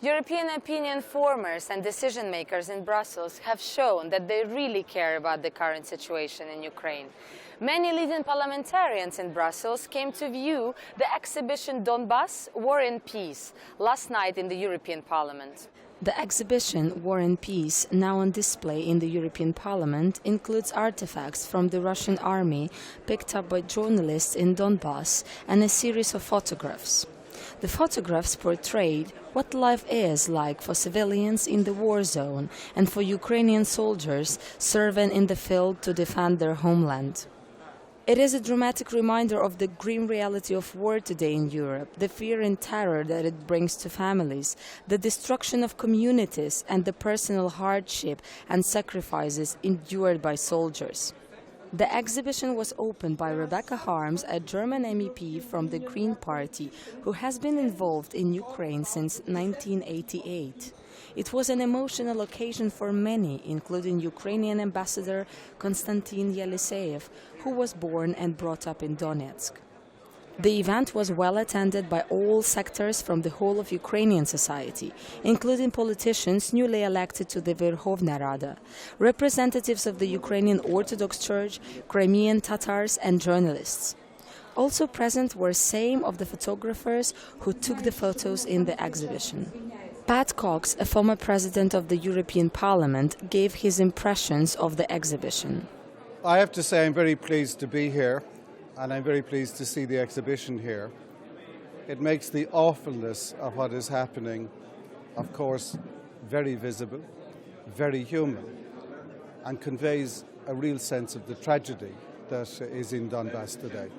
European opinion formers and decision makers in Brussels have shown that they really care about the current situation in Ukraine. Many leading parliamentarians in Brussels came to view the exhibition Donbas War and Peace last night in the European Parliament. The exhibition War and Peace, now on display in the European Parliament, includes artifacts from the Russian army picked up by journalists in Donbas and a series of photographs. The photographs portrayed what life is like for civilians in the war zone and for Ukrainian soldiers serving in the field to defend their homeland. It is a dramatic reminder of the grim reality of war today in Europe, the fear and terror that it brings to families, the destruction of communities, and the personal hardship and sacrifices endured by soldiers. The exhibition was opened by Rebecca Harms, a German MEP from the Green Party, who has been involved in Ukraine since 1988. It was an emotional occasion for many, including Ukrainian ambassador Konstantin Yeliseyev, who was born and brought up in Donetsk. The event was well attended by all sectors from the whole of Ukrainian society, including politicians newly elected to the Verkhovna Rada, representatives of the Ukrainian Orthodox Church, Crimean Tatars, and journalists. Also present were some of the photographers who took the photos in the exhibition. Pat Cox, a former president of the European Parliament, gave his impressions of the exhibition. I have to say I'm very pleased to be here, and I'm very pleased to see the exhibition here. It makes the awfulness of what is happening, of course, very visible, very human, and conveys a real sense of the tragedy that is in Donbas today.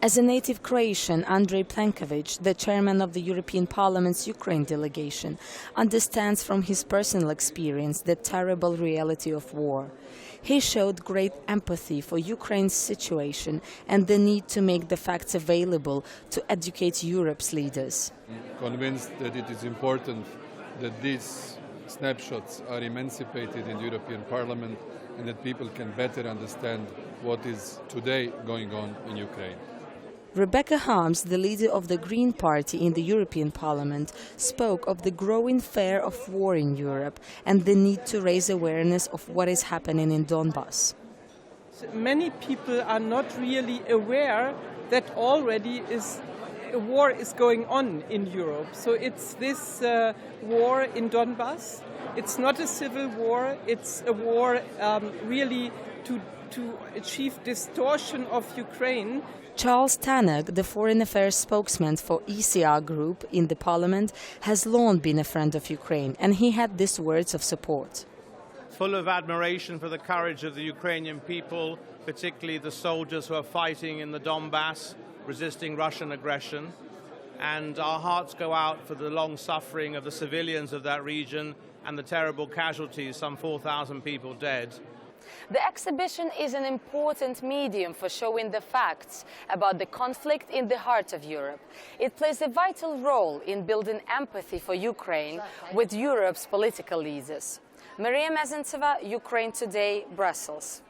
As a native Croatian, Andrej Plenković, the chairman of the European Parliament's Ukraine delegation, understands from his personal experience the terrible reality of war. He showed great empathy for Ukraine's situation and the need to make the facts available to educate Europe's leaders. I'm convinced that it is important that these snapshots are emancipated in the European Parliament and that people can better understand what is today going on in Ukraine. Rebecca Harms, the leader of the Green Party in the European Parliament, spoke of the growing fear of war in Europe and the need to raise awareness of what is happening in Donbas. Many people are not really aware that already a war is going on in Europe. So it's this war in Donbas. It's not a civil war. It's a war really to achieve distortion of Ukraine. Charles Tannock, the Foreign Affairs spokesman for ECR Group in the Parliament, has long been a friend of Ukraine, and he had these words of support. Full of admiration for the courage of the Ukrainian people, particularly the soldiers who are fighting in the Donbas, resisting Russian aggression. And our hearts go out for the long suffering of the civilians of that region and the terrible casualties, some 4,000 people dead. The exhibition is an important medium for showing the facts about the conflict in the heart of Europe. It plays a vital role in building empathy for Ukraine with Europe's political leaders. Maria Mezentseva, Ukraine Today, Brussels.